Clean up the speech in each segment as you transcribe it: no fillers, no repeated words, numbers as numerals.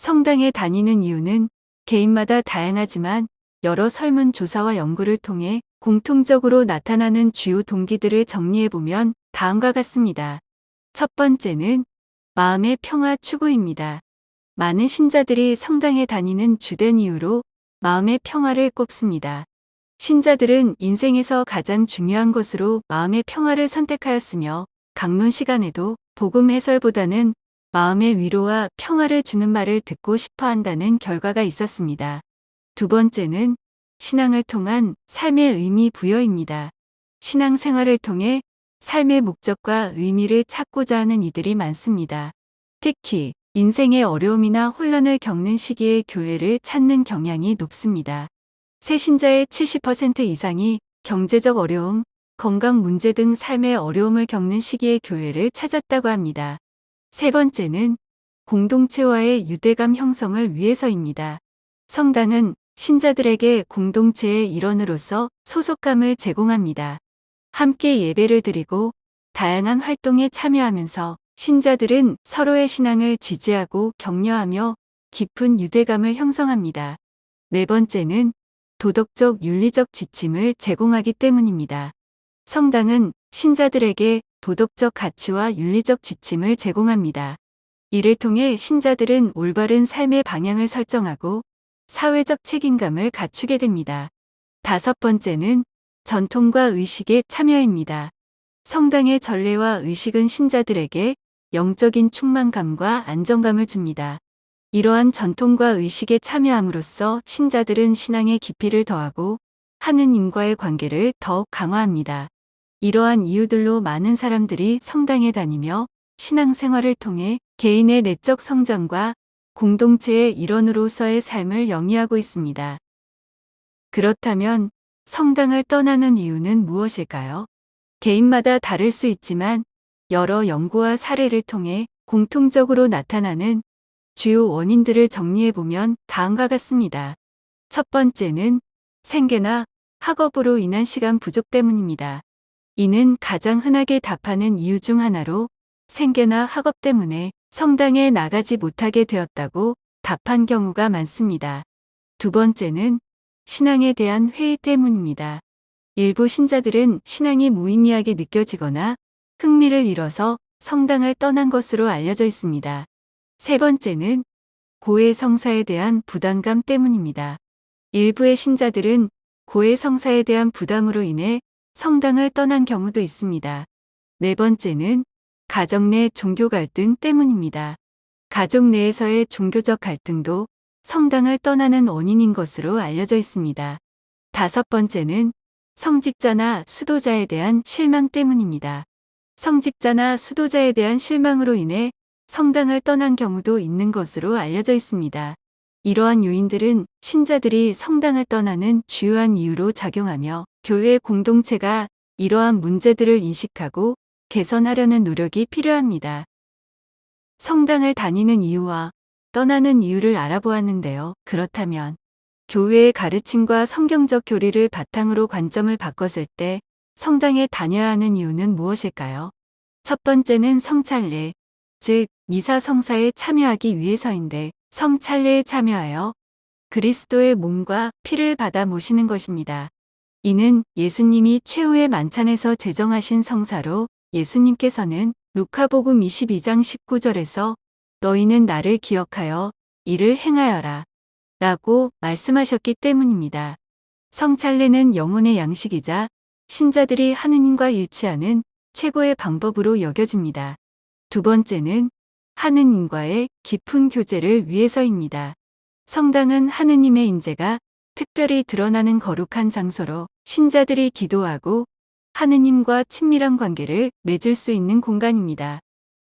성당에 다니는 이유는 개인마다 다양하지만 여러 설문조사와 연구를 통해 공통적으로 나타나는 주요 동기들을 정리해보면 다음과 같습니다. 첫 번째는 마음의 평화 추구입니다. 많은 신자들이 성당에 다니는 주된 이유로 마음의 평화를 꼽습니다. 신자들은 인생에서 가장 중요한 것으로 마음의 평화를 선택하였으며 강론 시간에도 복음 해설보다는 마음의 위로와 평화를 주는 말을 듣고 싶어 한다는 결과가 있었습니다. 두 번째는 신앙을 통한 삶의 의미 부여입니다. 신앙생활을 통해 삶의 목적과 의미를 찾고자 하는 이들이 많습니다. 특히 인생의 어려움이나 혼란을 겪는 시기에 교회를 찾는 경향이 높습니다. 새신자의 70% 이상이 경제적 어려움, 건강 문제 등 삶의 어려움을 겪는 시기에 교회를 찾았다고 합니다. 세 번째는 공동체와의 유대감 형성을 위해서입니다. 성당은 신자들에게 공동체의 일원으로서 소속감을 제공합니다. 함께 예배를 드리고 다양한 활동에 참여하면서 신자들은 서로의 신앙을 지지하고 격려하며 깊은 유대감을 형성합니다. 네 번째는 도덕적 윤리적 지침을 제공하기 때문입니다. 성당은 신자들에게 도덕적 가치와 윤리적 지침을 제공합니다. 이를 통해 신자들은 올바른 삶의 방향을 설정하고 사회적 책임감을 갖추게 됩니다. 다섯 번째는 전통과 의식의 참여입니다. 성당의 전례와 의식은 신자들에게 영적인 충만감과 안정감을 줍니다. 이러한 전통과 의식에 참여함으로써 신자들은 신앙의 깊이를 더하고 하느님과의 관계를 더욱 강화합니다. 이러한 이유들로 많은 사람들이 성당에 다니며 신앙생활을 통해 개인의 내적 성장과 공동체의 일원으로서의 삶을 영위하고 있습니다. 그렇다면 성당을 떠나는 이유는 무엇일까요? 개인마다 다를 수 있지만 여러 연구와 사례를 통해 공통적으로 나타나는 주요 원인들을 정리해보면 다음과 같습니다. 첫 번째는 생계나 학업으로 인한 시간 부족 때문입니다. 이는 가장 흔하게 답하는 이유 중 하나로 생계나 학업 때문에 성당에 나가지 못하게 되었다고 답한 경우가 많습니다. 두 번째는 신앙에 대한 회의 때문입니다. 일부 신자들은 신앙이 무의미하게 느껴지거나 흥미를 잃어서 성당을 떠난 것으로 알려져 있습니다. 세 번째는 고해 성사에 대한 부담감 때문입니다. 일부의 신자들은 고해 성사에 대한 부담으로 인해 성당을 떠난 경우도 있습니다. 네 번째는 가정 내 종교 갈등 때문입니다. 가족 내에서의 종교적 갈등도 성당을 떠나는 원인인 것으로 알려져 있습니다. 다섯 번째는 성직자나 수도자에 대한 실망 때문입니다. 성직자나 수도자에 대한 실망으로 인해 성당을 떠난 경우도 있는 것으로 알려져 있습니다. 이러한 요인들은 신자들이 성당을 떠나는 주요한 이유로 작용하며 교회 공동체가 이러한 문제들을 인식하고 개선하려는 노력이 필요합니다. 성당을 다니는 이유와 떠나는 이유를 알아보았는데요. 그렇다면 교회의 가르침과 성경적 교리를 바탕으로 관점을 바꿨을 때 성당에 다녀야 하는 이유는 무엇일까요? 첫 번째는 성찬례, 즉 미사 성사에 참여하기 위해서인데 성찬례에 참여하여 그리스도의 몸과 피를 받아 모시는 것입니다. 이는 예수님이 최후의 만찬에서 제정하신 성사로 예수님께서는 루카복음 22장 19절에서 너희는 나를 기억하여 이를 행하여라 라고 말씀하셨기 때문입니다. 성찬례는 영혼의 양식이자 신자들이 하느님과 일치하는 최고의 방법으로 여겨집니다. 두 번째는 하느님과의 깊은 교제를 위해서입니다. 성당은 하느님의 임재가 특별히 드러나는 거룩한 장소로 신자들이 기도하고 하느님과 친밀한 관계를 맺을 수 있는 공간입니다.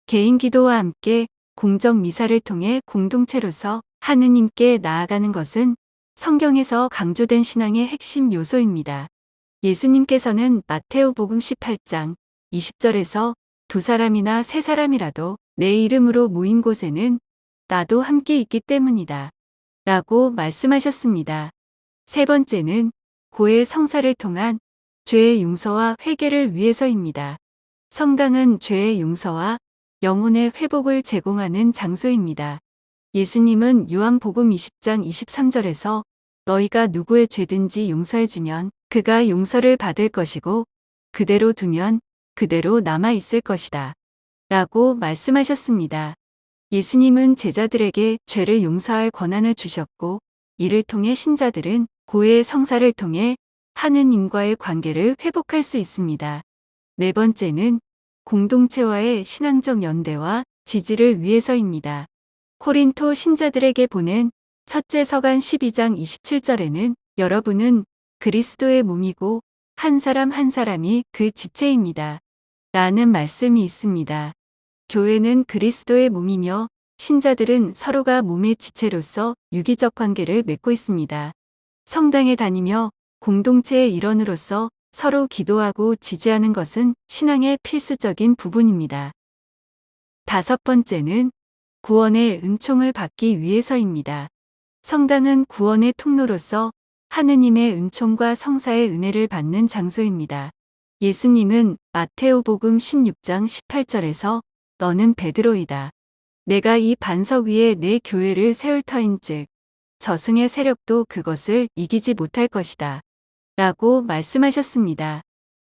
개인 기도와 함께 공적 미사를 통해 공동체로서 하느님께 나아가는 것은 성경에서 강조된 신앙의 핵심 요소입니다. 예수님께서는 마테오복음 18장 20절에서 두 사람이나 세 사람이라도 내 이름으로 모인 곳에는 나도 함께 있기 때문이다 라고 말씀하셨습니다. 세 번째는 고해 성사를 통한 죄의 용서와 회개를 위해서입니다. 성당은 죄의 용서와 영혼의 회복을 제공하는 장소입니다. 예수님은 요한복음 20장 23절에서 너희가 누구의 죄든지 용서해주면 그가 용서를 받을 것이고 그대로 두면 그대로 남아 있을 것이다 라고 말씀하셨습니다. 예수님은 제자들에게 죄를 용서할 권한을 주셨고 이를 통해 신자들은 고해의 성사를 통해 하느님과의 관계를 회복할 수 있습니다. 네 번째는 공동체와의 신앙적 연대와 지지를 위해서입니다. 코린토 신자들에게 보낸 첫째 서간 12장 27절에는 여러분은 그리스도의 몸이고 한 사람 한 사람이 그 지체입니다. 라는 말씀이 있습니다. 교회는 그리스도의 몸이며 신자들은 서로가 몸의 지체로서 유기적 관계를 맺고 있습니다. 성당에 다니며 공동체의 일원으로서 서로 기도하고 지지하는 것은 신앙의 필수적인 부분입니다. 다섯 번째는 구원의 은총을 받기 위해서입니다. 성당은 구원의 통로로서 하느님의 은총과 성사의 은혜를 받는 장소입니다. 예수님은 마테오복음 16장 18절에서 너는 베드로이다. 내가 이 반석 위에 내 교회를 세울 터인즉 저승의 세력도 그것을 이기지 못할 것이다. 라고 말씀하셨습니다.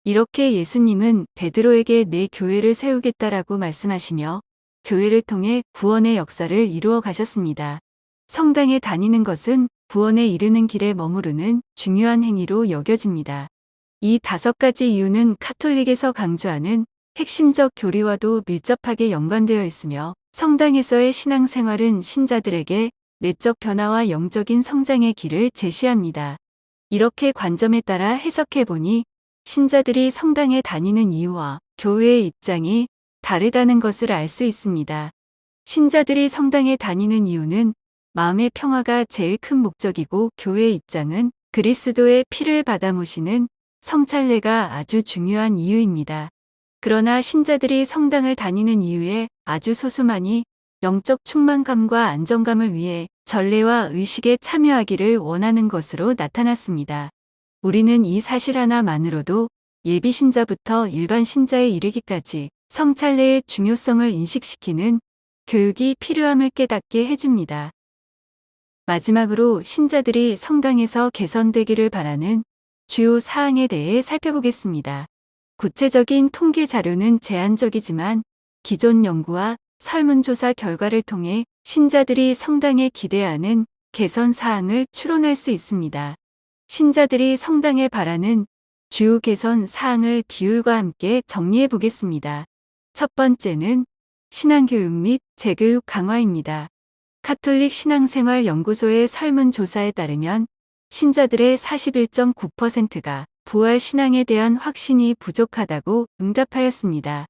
이렇게 예수님은 베드로에게 내 교회를 세우겠다라고 말씀하시며 교회를 통해 구원의 역사를 이루어 가셨습니다. 성당에 다니는 것은 구원에 이르는 길에 머무르는 중요한 행위로 여겨집니다. 이 다섯 가지 이유는 카톨릭에서 강조하는 핵심적 교리와도 밀접하게 연관되어 있으며 성당에서의 신앙생활은 신자들에게 내적 변화와 영적인 성장의 길을 제시합니다. 이렇게 관점에 따라 해석해보니 신자들이 성당에 다니는 이유와 교회의 입장이 다르다는 것을 알 수 있습니다. 신자들이 성당에 다니는 이유는 마음의 평화가 제일 큰 목적이고 교회의 입장은 그리스도의 피를 받아 모시는 성찬례가 아주 중요한 이유입니다. 그러나 신자들이 성당을 다니는 이유에 아주 소수만이 영적 충만감과 안정감을 위해 전례와 의식에 참여하기를 원하는 것으로 나타났습니다. 우리는 이 사실 하나만으로도 예비 신자부터 일반 신자에 이르기까지 성찬례의 중요성을 인식시키는 교육이 필요함을 깨닫게 해줍니다. 마지막으로 신자들이 성당에서 개선되기를 바라는 주요 사항에 대해 살펴보겠습니다. 구체적인 통계 자료는 제한적이지만 기존 연구와 설문조사 결과를 통해 신자들이 성당에 기대하는 개선 사항을 추론할 수 있습니다. 신자들이 성당에 바라는 주요 개선 사항을 비율과 함께 정리해 보겠습니다. 첫 번째는 신앙교육 및 재교육 강화입니다. 카톨릭 신앙생활연구소의 설문조사에 따르면 신자들의 41.9%가 부활 신앙에 대한 확신이 부족하다고 응답하였습니다.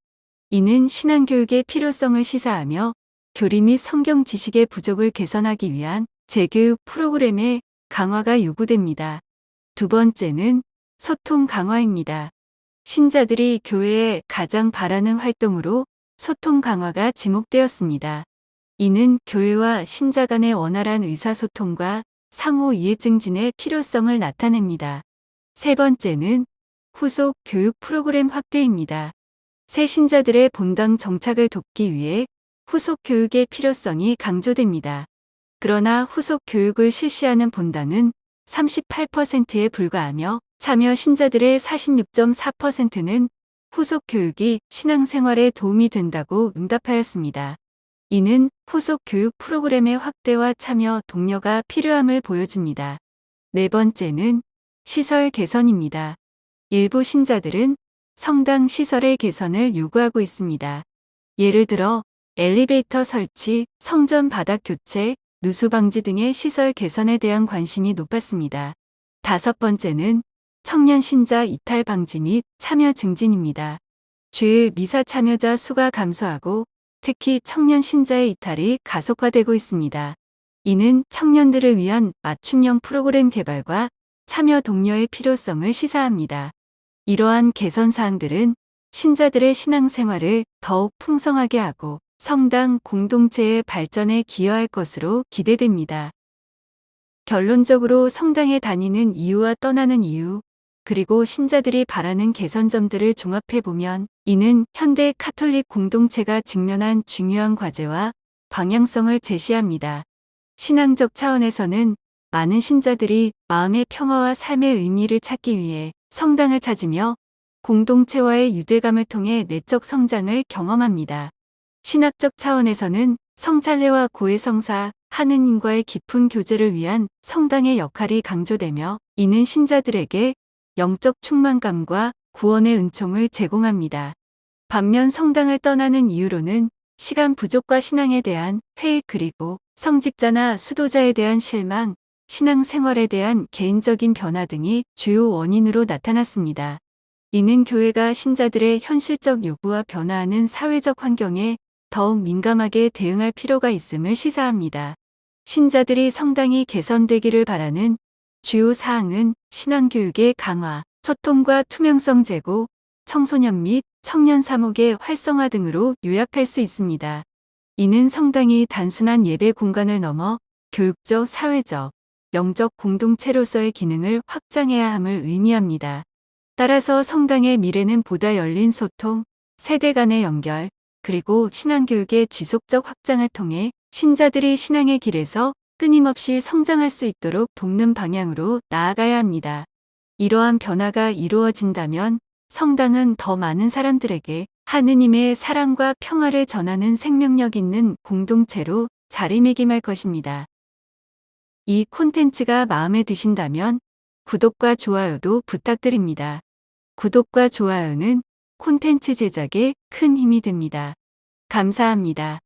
이는 신앙교육의 필요성을 시사하며 교리 및 성경 지식의 부족을 개선하기 위한 재교육 프로그램의 강화가 요구됩니다. 두 번째는 소통 강화입니다. 신자들이 교회에 가장 바라는 활동으로 소통 강화가 지목되었습니다. 이는 교회와 신자 간의 원활한 의사소통과 상호 이해 증진의 필요성을 나타냅니다. 세 번째는 후속 교육 프로그램 확대입니다. 새 신자들의 본당 정착을 돕기 위해 후속 교육의 필요성이 강조됩니다. 그러나 후속 교육을 실시하는 본당은 38%에 불과하며 참여 신자들의 46.4%는 후속 교육이 신앙생활에 도움이 된다고 응답하였습니다. 이는 후속 교육 프로그램의 확대와 참여 독려가 필요함을 보여줍니다. 네 번째는 시설 개선입니다. 일부 신자들은 성당 시설의 개선을 요구하고 있습니다. 예를 들어 엘리베이터 설치, 성전 바닥 교체, 누수 방지 등의 시설 개선에 대한 관심이 높았습니다. 다섯 번째는 청년 신자 이탈 방지 및 참여 증진입니다. 주일 미사 참여자 수가 감소하고 특히 청년 신자의 이탈이 가속화되고 있습니다. 이는 청년들을 위한 맞춤형 프로그램 개발과 참여 독려의 필요성을 시사합니다. 이러한 개선 사항들은 신자들의 신앙생활을 더욱 풍성하게 하고 성당 공동체의 발전에 기여할 것으로 기대됩니다. 결론적으로 성당에 다니는 이유와 떠나는 이유, 그리고 신자들이 바라는 개선점들을 종합해보면 이는 현대 카톨릭 공동체가 직면한 중요한 과제와 방향성을 제시합니다. 신앙적 차원에서는 많은 신자들이 마음의 평화와 삶의 의미를 찾기 위해 성당을 찾으며 공동체와의 유대감을 통해 내적 성장을 경험합니다. 신학적 차원에서는 성찬례와 고해성사, 하느님과의 깊은 교제를 위한 성당의 역할이 강조되며 이는 신자들에게 영적 충만감과 구원의 은총을 제공합니다. 반면 성당을 떠나는 이유로는 시간 부족과 신앙에 대한 회의 그리고 성직자나 수도자에 대한 실망, 신앙생활에 대한 개인적인 변화 등이 주요 원인으로 나타났습니다. 이는 교회가 신자들의 현실적 요구와 변화하는 사회적 환경에 더욱 민감하게 대응할 필요가 있음을 시사합니다. 신자들이 성당이 개선되기를 바라는 주요 사항은 신앙교육의 강화, 소통과 투명성 제고, 청소년 및 청년 사목의 활성화 등으로 요약할 수 있습니다. 이는 성당이 단순한 예배 공간을 넘어 교육적, 사회적, 영적 공동체로서의 기능을 확장해야 함을 의미합니다. 따라서 성당의 미래는 보다 열린 소통, 세대 간의 연결, 그리고 신앙교육의 지속적 확장을 통해 신자들이 신앙의 길에서 끊임없이 성장할 수 있도록 돕는 방향으로 나아가야 합니다. 이러한 변화가 이루어진다면 성당은 더 많은 사람들에게 하느님의 사랑과 평화를 전하는 생명력 있는 공동체로 자리매김할 것입니다. 이 콘텐츠가 마음에 드신다면 구독과 좋아요도 부탁드립니다. 구독과 좋아요는 콘텐츠 제작에 큰 힘이 됩니다. 감사합니다.